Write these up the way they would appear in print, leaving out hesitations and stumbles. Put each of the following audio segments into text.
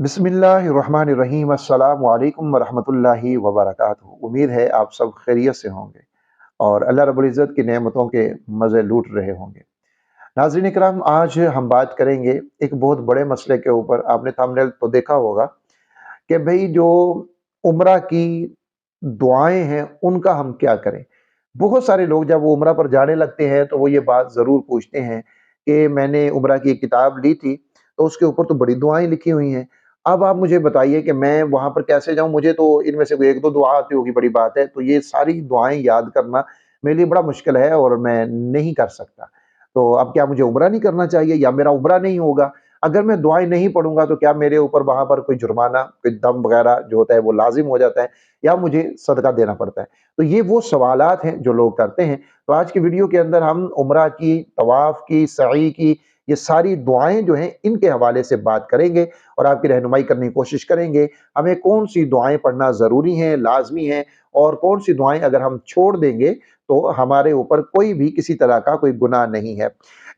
बिस्मिल्लाहिर्रहमानिर्रहीम अस्सलामु अलैकुम वरहमतुल्लाहि वबरकातुहू। उम्मीद है आप सब खैरियत से होंगे और अल्लाह रब्बुल इज़्ज़त की नेमतों के मज़े लूट रहे होंगे। नाज़रीन इकराम, आज हम बात करेंगे एक बहुत बड़े मसले के ऊपर। आपने थंबनेल तो देखा होगा कि भई जो उम्रा की दुआएँ हैं, उनका हम क्या करें? बहुत सारे लोग जब वो उम्रा पर जाने लगते हैं, तो वो ये बात ज़रूर पूछते हैं कि मैंने उम्रा की एक किताब ली थी, तो उसके ऊपर तो बड़ी दुआएँ लिखी हुई हैं। अब आप मुझे बताइए कि मैं वहाँ पर कैसे जाऊँ? मुझे तो इनमें से कोई 1-2 दुआ आती होगी, बड़ी बात है। तो ये सारी दुआएँ याद करना मेरे लिए बड़ा मुश्किल है और मैं नहीं कर सकता। तो अब क्या मुझे उम्रा नहीं करना चाहिए या मेरा उम्रा नहीं होगा? अगर मैं दुआएँ नहीं पढ़ूँगा तो क्या मेरे ऊपर वहाँ पर कोई जुर्माना, कोई दम वग़ैरह जो होता है वो लाज़िम हो जाता है या मुझे सदका देना पड़ता है? तो ये वो सवालात हैं जो लोग करते हैं। तो आज की वीडियो के अंदर हम उम्रा की, तवाफ़ की, सई की, ये सारी दुआएँ जो हैं इनके हवाले से बात करेंगे और आपकी रहनुमाई करने की कोशिश करेंगे। हमें कौन-सी दुआएँ पढ़ना ज़रूरी हैं, लाज़मी हैं और कौन-सी दुआएँ अगर हम छोड़ देंगे तो हमारे ऊपर कोई भी किसी तरह का कोई गुनाह नहीं है।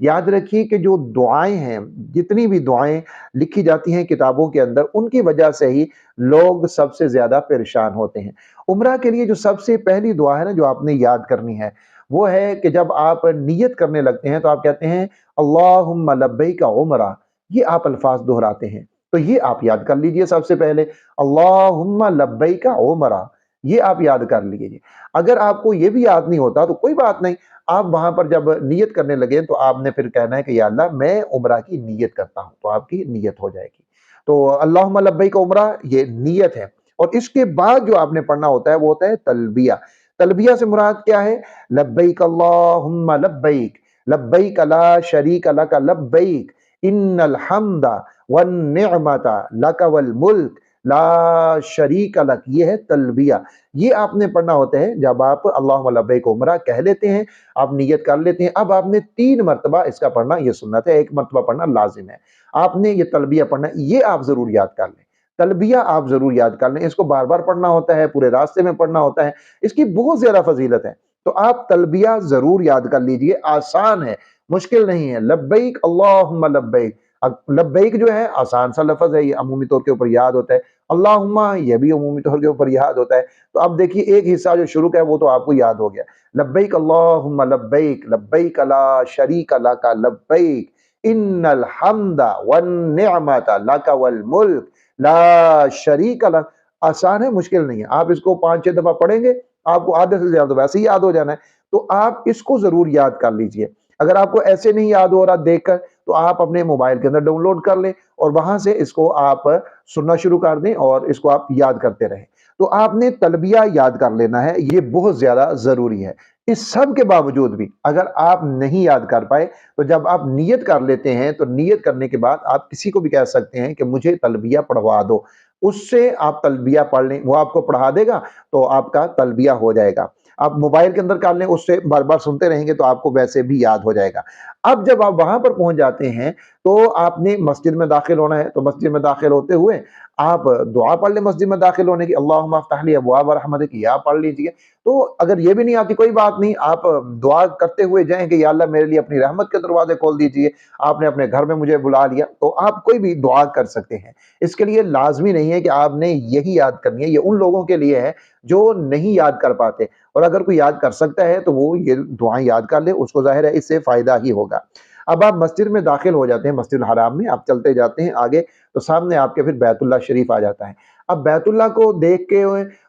याद रखिए कि जो दुआएँ हैं, जितनी भी दुआएँ लिखी जाती हैं किताबों के अंदर, उनकी वजह से ही लोग सबसे ज़्यादा परेशान होते हैं। उम्रा के लिए जो सबसे पहली दुआ है ना, जो आपने याद करनी है, वो है कि जब आप नियत करने लगते हैं, तो आप कहते हैं, अल्लाहुम्मा लब्बैक उम्रा। ये आप अल्फ़ाज़ दोहराते हैं। तो ये आप याद कर लीजिए सबसे पहले, अल्लाहुम्मा लब्बैक उम्रा। ये आप याद कर लीजिए। अगर आपको ये भी याद नहीं होता, तो कोई बात नहीं। आप वहाँ पर जब नियत करने लगे, तो आपने फिर कहना है कि या अल्लाह, मैं उम्रा की नियत करता हूँ, तो आपकी नियत हो जाएगी। तो अल्लाहुम्मा लब्बैक उम्रा, ये नियत है। और इसके बाद जो आपने पढ़ना होता है, वो होता है तलबिया। तलबिया से मुराद क्या है? लब्बैक अल्लाहुम्मा लब्बैक, लब्बैक ला शरीक लक लब्बैक, इन्नल हम्दा वन निअमता लक वल मुल्क ला शरीक लक। ये है तलबिया। ये आपने पढ़ना होता है जब आप अल्लाहुम्मा लब्बैक उम्रा कह लेते हैं, आप नियत कर लेते हैं। अब आपने 3 मरतबा इसका पढ़ना, ये सुन्नत है, 1 मरतबा पढ़ना लाज़िम है। आपने ये तलबिया पढ़ना है, ये आप ज़रूर याद कर लें। तलबिया आप ज़रूर याद कर लें, इसको बार-बार पढ़ना होता है, पूरे रास्ते में पढ़ना होता है, इसकी बहुत ज़्यादा फ़ज़ीलत है। तो आप तलबिया ज़रूर याद कर लीजिए, आसान है, मुश्किल नहीं है। लब्बैक अल्लाहुम्मा लब्बैक। लब्बैक जो है आसान सा लफ़्ज़ है, ये अमूमी तौर के ऊपर याद होता है। अल्लाहुम्मा, ये भी अमूमी तौर के ऊपर याद होता है। तो अब देखिए, एक हिस्सा जो शुरू का है वो तो आपको याद हो गया। लब्बैक अल्लाहुम्मा लब्बैक, लब्बैक ला शरीक लक लब्बैक, इन्नल हम्दा वन निअमता लक वल मुल्क ला शरीक लक। आसान है, मुश्किल नहीं है। आप इसको 5-6 दफा पढ़ेंगे, आपको आधे से ज्यादा वैसे ही याद हो जाना है। तो आप इसको जरूर याद कर लीजिए। अगर आपको ऐसे नहीं याद हो रहा देखकर, तो आप अपने मोबाइल के अंदर डाउनलोड कर लें और वहां से इसको आप सुनना शुरू कर दें और इसको आप याद करते रहें। तो आपने तलबिया याद कर लेना है, ये बहुत ज्यादा जरूरी है। इस सब के बावजूद भी अगर आप नहीं याद कर पाए, तो जब आप नियत कर लेते हैं, तो नियत करने के बाद आप किसी को भी कह सकते हैं कि मुझे तलबिया पढ़वा दो। उससे आप तलबिया पढ़ लें, वो आपको पढ़ा देगा, तो आपका तलबिया हो जाएगा। आप मोबाइल के अंदर कर लें, उससे बार-बार सुनते रहेंगे तो आपको वैसे भी याद हो जाएगा। अब जब आप वहां पर पहुंच जाते हैं, तो आपने मस्जिद में दाखिल होना है, तो मस्जिद में दाखिल होते हुए आप दुआ पढ़ लें मस्जिद में दाखिल होने की, अल्लाहुम्मा अफ्तह ली अबवाब रहमतिक, ये आप पढ़ लीजिए। तो अगर ये भी नहीं आती, कोई बात नहीं, आप दुआ करते हुए जाएं कि या अल्लाह, मेरे लिए अपनी रहमत के दरवाजे खोल दीजिए। आपने अपने घर में मुझे बुला लिया, तो आप कोई भी दुआ कर सकते हैं। इसके लिए लाजमी नहीं है कि आपने यही याद करनी है, ये उन लोगों के लिए है जो नहीं याद कर पाते। और अगर कोई याद कर सकता है तो वो ये दुआएं याद कर ले, उसको जाहिर है इससे फायदा ही होगा। अब आप मस्जिद में दाखिल हो जाते हैं, मस्जिद हराम में आप चलते जाते हैं आगे, तो सामने आपके फिर बैतुल्लाह शरीफ आ जाता है। अब बैतुल्लाह को देख के,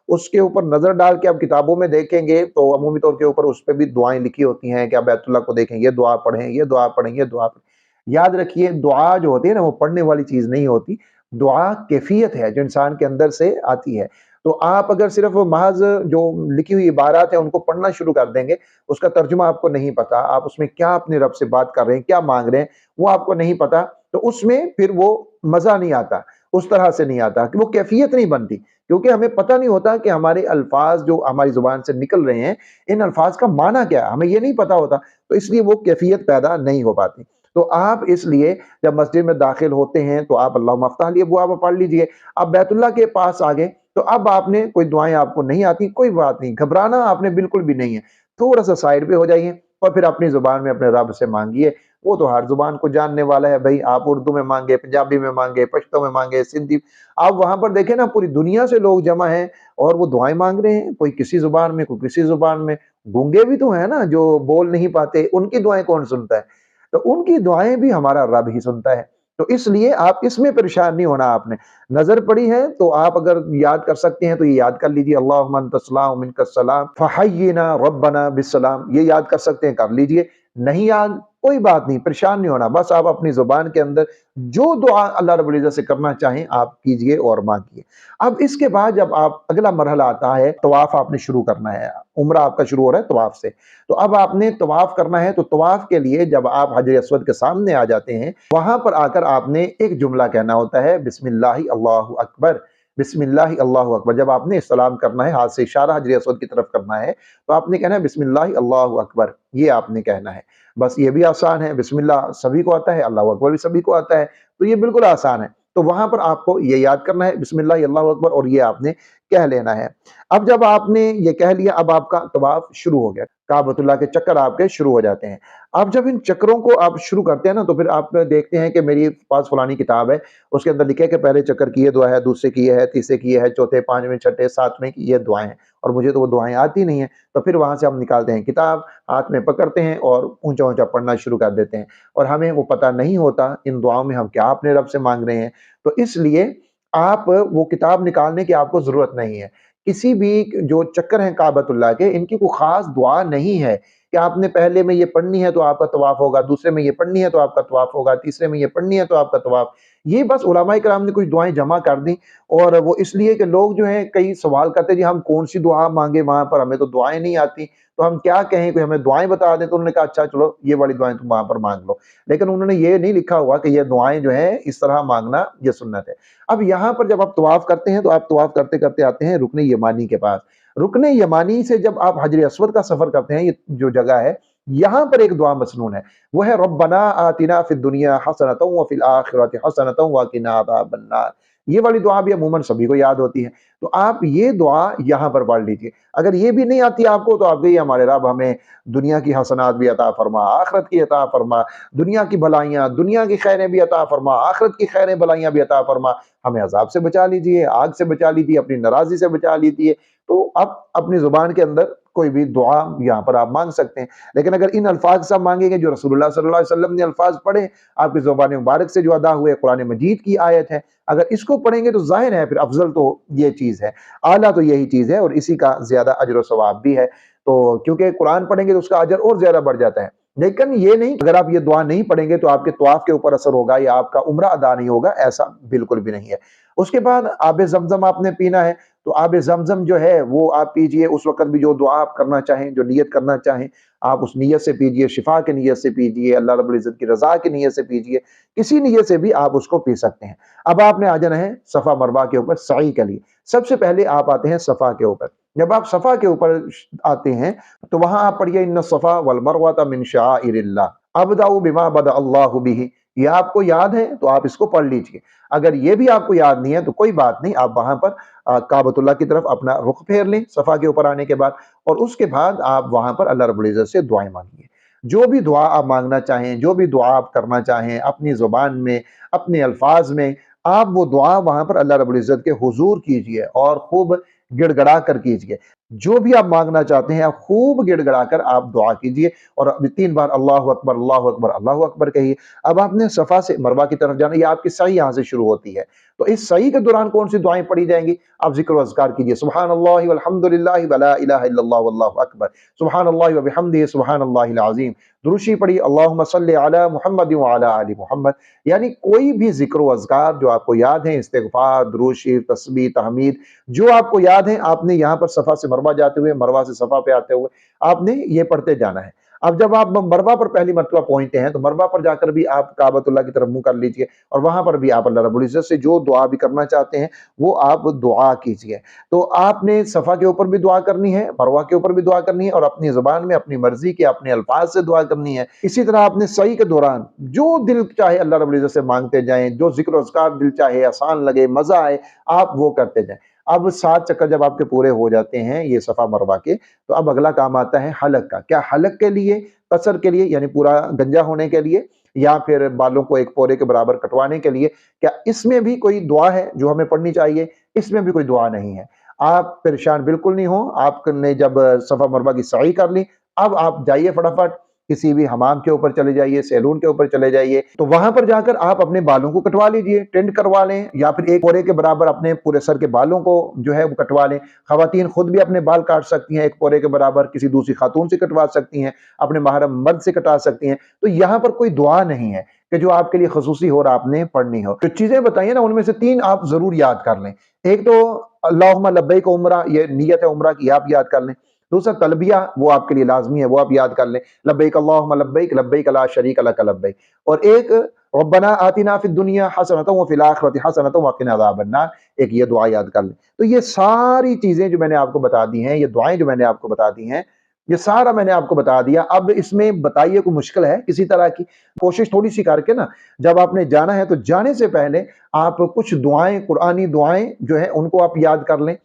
उसके ऊपर नजर डाल के आप किताबों में देखेंगे, तो अमूमी तौर के ऊपर उस पे भी दुआएं लिखी होती हैं कि आप बैतुल्लाह को देखें, ये दुआ पढ़ें, ये दुआ पढ़ें, ये दुआ पढ़ें। याद रखिए, दुआ जो होती है ना, वो पढ़ने वाली चीज नहीं होती। दुआ कैफियत है जो इंसान के अंदर से आती है। तो आप अगर सिर्फ महज जो लिखी हुई इबारत है उनको पढ़ना शुरू कर देंगे, उसका तर्जुमा आपको नहीं पता, आप उसमें क्या अपने रब से बात कर रहे हैं, क्या मांग रहे हैं, वो आपको नहीं पता, तो उसमें फिर वो मजा नहीं आता, उस तरह से नहीं आता, कि वो कैफियत नहीं बनती। क्योंकि हमें पता नहीं होता कि हमारे अल्फाज जो हमारी जुबान से निकल रहे हैं, इन अल्फाज का माना क्या है, हमें ये नहीं पता होता। तो इसलिए वो कैफियत पैदा नहीं हो पाती। तो आप इसलिए जब मस्जिद में दाखिल होते हैं, तो आप अल्लाह मफ्ताह लिए वो आप पढ़ लीजिए। आप बैतुल्लाह के पास आ गए, तो अब आपने कोई दुआएं आपको नहीं आती, कोई बात नहीं, घबराना आपने बिल्कुल भी नहीं है। थोड़ा सा साइड पे हो जाइए और फिर अपनी जुबान में अपने रब से मांगिए। وہ تو ہر زبان کو جاننے والا ہے بھائی، آپ اردو میں مانگے، پنجابی میں مانگے، پشتو میں مانگے، سندھی، آپ وہاں پر دیکھیں نا پوری دنیا سے لوگ جمع ہیں اور وہ دعائیں مانگ رہے ہیں، کوئی کسی زبان میں، کوئی کسی زبان میں۔ گونگے بھی تو ہیں نا جو بول نہیں پاتے، ان کی دعائیں کون سنتا ہے؟ تو ان کی دعائیں بھی ہمارا رب ہی سنتا ہے۔ تو اس لیے آپ اس میں پریشان نہیں ہونا، آپ نے نظر پڑی ہے تو آپ اگر یاد کر سکتے ہیں تو یہ یاد کر لیجئے، اللہم انت السلام منک السلام فحینا ربنا بالسلام، یہ یاد کر سکتے ہیں کر لیجئے، نہیں یاد کوئی بات نہیں، پریشان نہیں ہونا، بس آپ اپنی زبان کے اندر جو دعا اللہ رب العزت سے کرنا چاہیں آپ کیجئے اور مانگیے۔ اب اس کے بعد جب آپ اگلا مرحلہ آتا ہے، طواف آپ نے شروع کرنا ہے، عمرہ آپ کا شروع ہو رہا ہے طواف سے، تو اب آپ نے طواف کرنا ہے، تو طواف کے لیے جب آپ حجر اسود کے سامنے آ جاتے ہیں، وہاں پر آ کر آپ نے ایک جملہ کہنا ہوتا ہے، بسم اللہ اللہ اکبر، بسم اللہ اللہ اکبر۔ جب آپ نے سلام کرنا ہے، ہاتھ سے اشارہ حجر اسود کی طرف کرنا ہے، تو آپ نے کہنا ہے بسم اللہ اللہ اکبر، یہ آپ نے کہنا ہے۔ بس یہ بھی آسان ہے، بسم اللہ سبھی کو آتا ہے، اللہ اکبر بھی سبھی کو آتا ہے، تو یہ بالکل آسان ہے۔ تو وہاں پر آپ کو یہ یاد کرنا ہے بسم اللہ اللہ اکبر، اور یہ آپ نے کہہ لینا ہے۔ اب جب آپ نے یہ کہہ لیا، اب آپ کا طواف شروع ہو گیا، کعبۃ اللہ کے چکر آپ کے شروع ہو جاتے ہیں۔ اب جب ان چکروں کو آپ شروع کرتے ہیں نا، تو پھر آپ دیکھتے ہیں کہ میری پاس فلانی کتاب ہے، اس کے اندر لکھے کہ پہلے چکر کی یہ دعا ہے، دوسرے کی یہ ہے، تیسرے کی یہ ہے، چوتھے، پانچویں، چھٹے، ساتویں کی یہ دعائیں ہیں، اور مجھے تو وہ دعائیں آتی نہیں ہیں۔ تو پھر وہاں سے ہم نکالتے ہیں کتاب، ہاتھ میں پکڑتے ہیں اور اونچا اونچا پڑھنا شروع کر دیتے ہیں، اور ہمیں وہ پتہ نہیں ہوتا ان دعاؤں میں ہم کیا اپنے رب سے مانگ رہے ہیں۔ تو اس لیے آپ وہ کتاب نکالنے کی آپ کو ضرورت نہیں ہے۔ کسی بھی جو چکر ہیں کعبۃ اللہ کے، ان کی کوئی خاص دعا نہیں ہے کہ آپ نے پہلے میں یہ پڑھنی ہے تو آپ کا طواف ہوگا، دوسرے میں یہ پڑھنی ہے تو آپ کا طواف ہوگا، تیسرے میں یہ پڑھنی ہے تو آپ کا طواف۔ یہ بس علماء کرام نے کچھ دعائیں جمع کر دیں، اور وہ اس لیے کہ لوگ جو ہیں کئی سوال کرتے ہیں جی ہم کون سی دعا مانگے وہاں پر، ہمیں تو دعائیں نہیں آتی، تو ہم کیا کہیں، کوئی ہمیں دعائیں بتا دیں۔ تو انہوں نے کہا اچھا چلو یہ والی دعائیں تم وہاں پر مانگ لو، لیکن انہوں نے یہ نہیں لکھا ہوا کہ یہ دعائیں جو ہیں اس طرح مانگنا یہ سنت ہے۔ اب یہاں پر جب آپ طواف کرتے ہیں تو آپ طواف کرتے کرتے آتے ہیں رکن یمانی کے پاس۔ رکن یمانی سے جب آپ حجر اسود کا سفر کرتے ہیں، یہ جو جگہ ہے، یہاں پر ایک دعا مسنون ہے، وہ ہے ربنا آتنا فی الدنیا حسنۃ وفی الآخرۃ حسنۃ وقنا عذاب النار۔ یہ والی دعا بھی عموماً سبھی کو یاد ہوتی ہے، تو آپ یہ دعا یہاں پر پڑھ لیجئے۔ اگر یہ بھی نہیں آتی آپ کو تو آپ کہیے ہمارے رب ہمیں دنیا کی حسنات بھی عطا فرما، آخرت کی عطا فرما، دنیا کی بھلائیاں، دنیا کی خیریں بھی عطا فرما، آخرت کی خیریں بھلائیاں بھی عطا فرما، ہمیں عذاب سے بچا لیجئے، آگ سے بچا لیجئے، اپنی ناراضی سے بچا لیجئے۔ تو اب اپنی زبان کے اندر کوئی بھی دعا یہاں پر آپ مانگ سکتے ہیں، لیکن اگر ان الفاظ سے آپ مانگیں گے جو رسول اللہ صلی اللہ علیہ وسلم نے الفاظ پڑھے، آپ کی زبان مبارک سے جو ادا ہوئے، قرآن مجید کی آیت ہے، اگر اس کو پڑھیں گے تو ظاہر ہے پھر افضل تو یہ چیز ہے، اعلیٰ تو یہی چیز ہے، اور اسی کا زیادہ اجر و ثواب بھی ہے۔ تو کیونکہ قرآن پڑھیں گے تو اس کا اجر اور زیادہ بڑھ جاتا ہے، لیکن یہ نہیں اگر آپ یہ دعا نہیں پڑھیں گے تو آپ کے طواف کے اوپر اثر ہوگا یا آپ کا عمرہ ادا نہیں ہوگا، ایسا بالکل بھی نہیں ہے۔ اس کے بعد آب زمزم آپ نے پینا ہے، تو آب زمزم جو ہے وہ آپ پیجئے، اس وقت بھی جو دعا آپ کرنا چاہیں، جو نیت کرنا چاہیں، آپ اس نیت سے پیجئے، شفا کی نیت سے پیجئے، اللہ رب العزت کی رضا کی نیت سے پیجئے، کسی نیت سے بھی آپ اس کو پی سکتے ہیں۔ اب آپ نے آ جانا ہے صفا مروہ کے اوپر سعی کے لیے۔ سب سے پہلے آپ آتے ہیں صفا کے اوپر، جب آپ صفا کے اوپر آتے ہیں تو وہاں آپ پڑھیے ان الصفا والمروہ من شعائر اللہ ابدأ بما بدأ اللہ بہ، یہ آپ کو یاد ہے تو آپ اس کو پڑھ لیجئے۔ اگر یہ بھی آپ کو یاد نہیں ہے تو کوئی بات نہیں، آپ وہاں پر کعبۃ اللہ کی طرف اپنا رخ پھیر لیں صفا کے اوپر آنے کے بعد، اور اس کے بعد آپ وہاں پر اللہ رب العزت سے دعائیں مانگیے۔ جو بھی دعا آپ مانگنا چاہیں، جو بھی دعا آپ کرنا چاہیں، اپنی زبان میں، اپنے الفاظ میں، آپ وہ دعا وہاں پر اللہ رب العزت کے حضور کیجئے اور خوب گڑ گڑا کر کیجئے۔ جو بھی آپ مانگنا چاہتے ہیں آپ خوب گڑ گڑا کر آپ دعا کیجئے، اور 3 بار اللہ اکبر اللہ اکبر اللہ اکبر کہیے۔ اب آپ نے صفا سے مروہ کی طرف جانا، یہ آپ کی سعی یہاں سے شروع ہوتی ہے، تو اس سعی کے دوران کون سی دعائیں پڑھی جائیں گی؟ آپ ذکر و اذکار کیجئے، سبحان اللہ والحمد للہ ولا الہ الا اللہ واللہ اکبر، سبحان اللہ وبحمدہ سبحان اللہ العظیم، درود شریف پڑھیے، اللہم صلی علی محمد وعلی آل محمد۔ یعنی کوئی بھی ذکر و اذکار جو آپ کو یاد ہیں، استغفار، درود شریف، تسبیح، تحمید، جو آپ کو یاد ہیں، آپ نے یہاں پر صفا سے مروہ جاتے ہوئے، مروہ سے صفا پہ آتے ہوئے آپ نے یہ پڑھتے جانا ہے۔ اب جب آپ مروہ پر پہلی مرتبہ پہنچتے ہیں تو مروہ پر جا کر بھی آپ کعبۃ اللہ کی طرف منہ کر لیجئے، اور وہاں پر بھی آپ اللہ رب العزت سے جو دعا بھی کرنا چاہتے ہیں وہ آپ دعا کیجئے۔ تو آپ نے صفا کے اوپر بھی دعا کرنی ہے، مروہ کے اوپر بھی دعا کرنی ہے، اور اپنی زبان میں اپنی مرضی کے اپنے الفاظ سے دعا کرنی ہے۔ اسی طرح آپ نے سعی کے دوران جو دل چاہے اللہ رب العزت سے مانگتے جائیں، جو ذکر و اذکار دل چاہے، آسان لگے، مزہ آئے، آپ وہ کرتے جائیں۔ اب 7 चक्कर जब आपके पूरे हो जाते हैं ये सफ़ा मरवा के, तो अब अगला काम आता है हलक का। क्या हलक के लिए, कसर के लिए यानी पूरा गंजा होने के लिए, या फिर बालों को एक पोरे के बराबर कटवाने के लिए, क्या इसमें भी कोई दुआ है जो हमें पढ़नी चाहिए? इसमें भी कोई दुआ नहीं है। आप परेशान बिल्कुल नहीं हो, आपने जब सफ़ा मरवा की सई कर ली, अब आप जाइए फटाफट किसी भी हमाम के ऊपर चले जाइए, सैलून के ऊपर चले जाइए, तो वहां पर जाकर आप अपने बालों को कटवा लीजिए, टेंड करवा लें, या फिर एक पोरे के बराबर अपने पूरे सर के बालों को जो है वो कटवा लें। खवातीन खुद भी अपने बाल काट सकती हैं, एक पोरे के बराबर किसी दूसरी खातून से कटवा सकती हैं, अपने महरम मर्द से कटा सकती हैं। तो यहाँ पर कोई दुआ नहीं है कि जो आपके लिए खसूसी हो और आपने पढ़नी हो। जो चीजें बताइए ना उनमें से 3 आप जरूर याद कर लें। एक तो अल्लाहुम्मा लब्बैक उम्रा, ये नियत है उम्रा की, आप याद कर लें। दूसरा तलबिया, वो आपके लिए लाजमी है, वो आप याद कर लें, लब्बैक अल्लाहुम्मा लब्बैक लब्बैक ला शरीक लक लब्बैक। और एक रब्बना आतिना फिद दुनिया हसनतम व फिल आखिरति हसनतम व क़िना अज़ाबन्नार, एक ये दुआ याद कर लें। तो ये सारी चीजें जो मैंने आपको बता दी हैं, ये दुआएं जो मैंने आपको बता दी हैं, ये सारा मैंने आपको बता दिया। अब इसमें बताइए कोई मुश्किल है किसी तरह की? कोशिश थोड़ी सी करके ना, जब आपने जाना है तो जाने से पहले आप कुछ दुआएं, कुरानी दुआएं जो है उनको आप याद कर लें।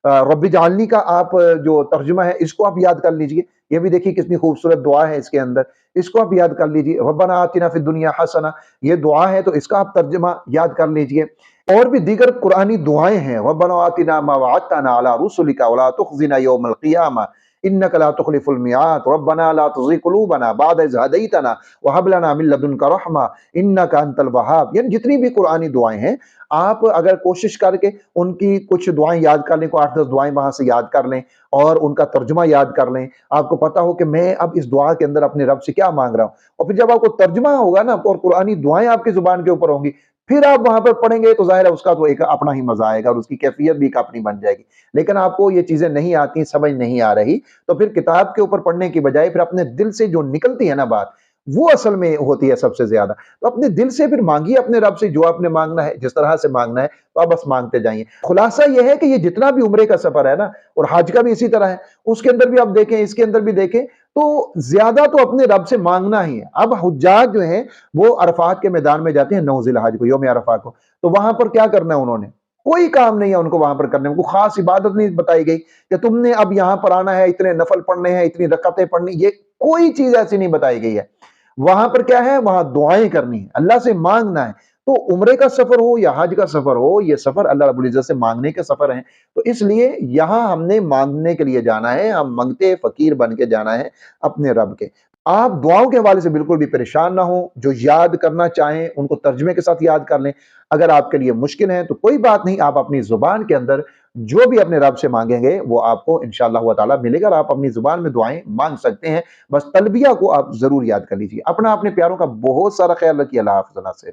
रब्बी जालनी का आप जो तर्जुमा है इसको आप याद कर लीजिए। ये भी देखिए कितनी खूबसूरत दुआ है इसके अंदर, इसको आप याद कर लीजिए। रब्बना आतिना फिद दुनिया हसना, ये दुआ है तो इसका आप तर्जुमा याद कर लीजिए। और भी दीगर कुरानी दुआएं हैं, रब्बना आतिना मा वअदतना अला रुसुलिका वला तुखज़िना यौमल क़ियामा इन्नका ला तुख़लिफ़ुल मिआद रब्बना ला तुज़िग़ क़ुलूबना बअद इज़ हदैतना व हब लना मिन लदुनका रहमा इन्नका अंतल वहाब। यानी जितनी भी कुरानी दुआएं हैं, आप अगर कोशिश करके उनकी कुछ दुआएं याद कर लें, को 8-10 दुआएं वहां से याद कर लें और उनका तर्जुमा याद कर लें, आपको पता हो कि मैं अब इस दुआ के अंदर अपने रब से क्या मांग रहा हूं। और फिर जब आपको तर्जुमा होगा ना और कुरानी दुआएं आपकी जुबान के ऊपर होंगी, फिर आप वहां पर पढ़ेंगे तो जाहिर है उसका तो एक अपना ही मजा आएगा और उसकी कैफियत भी एक अपनी बन जाएगी। लेकिन आपको ये चीजें नहीं आती, समझ नहीं आ रही, तो फिर किताब के ऊपर पढ़ने की बजाय फिर अपने दिल से जो निकलती है ना बात, वो असल में होती है सबसे ज्यादा। तो अपने दिल से फिर मांगिए अपने रब से जो आपने मांगना है, जिस तरह से मांगना है, तो आप बस मांगते जाइए। खुलासा यह है कि ये जितना भी उम्रे का सफर है ना, और हज का भी इसी तरह है, उसके अंदर भी आप देखें, इसके अंदर भी देखें, तो ज्यादा तो अपने रब से मांगना ही है। अब हुज्जाज जो है वो अरफात के मैदान में जाते हैं 9 जिलहज को, यौम अरफा को, तो वहां पर क्या करना है उन्होंने? कोई काम नहीं है उनको वहां पर करने, उनको खास इबादत नहीं बताई गई कि तुमने अब यहां पर आना है, इतने नफल पढ़ने हैं, इतनी रकअतें पढ़नी, ये कोई चीज ऐसी नहीं बताई गई है। वहां पर क्या है, वहां दुआएं करनी है, अल्लाह से मांगना है। तो उम्रे का सफर हो या हज का सफर हो, ये सफर अल्लाह रब्बुल इज्जत से मांगने के सफर है। तो इसलिए यहां हमने मांगने के लिए जाना है, हम मंगते फकीर बन के जाना है अपने रब के। आप दुआओं के हवाले से बिल्कुल भी परेशान ना हो, जो याद करना चाहें उनको तर्जुमे के साथ याद कर लें। अगर आपके लिए मुश्किल है तो कोई बात नहीं, आप अपनी जुबान के अंदर जो भी अपने रब से मांगेंगे वो आपको इंशाअल्लाह हुआ ताला मिलेगा और आप अपनी जुबान में दुआएं मांग सकते हैं। बस तलबिया को आप जरूर याद कर लीजिए। अपना अपने प्यारों का बहुत सारा ख्याल रखिए। अल्लाह हाफ़िज़।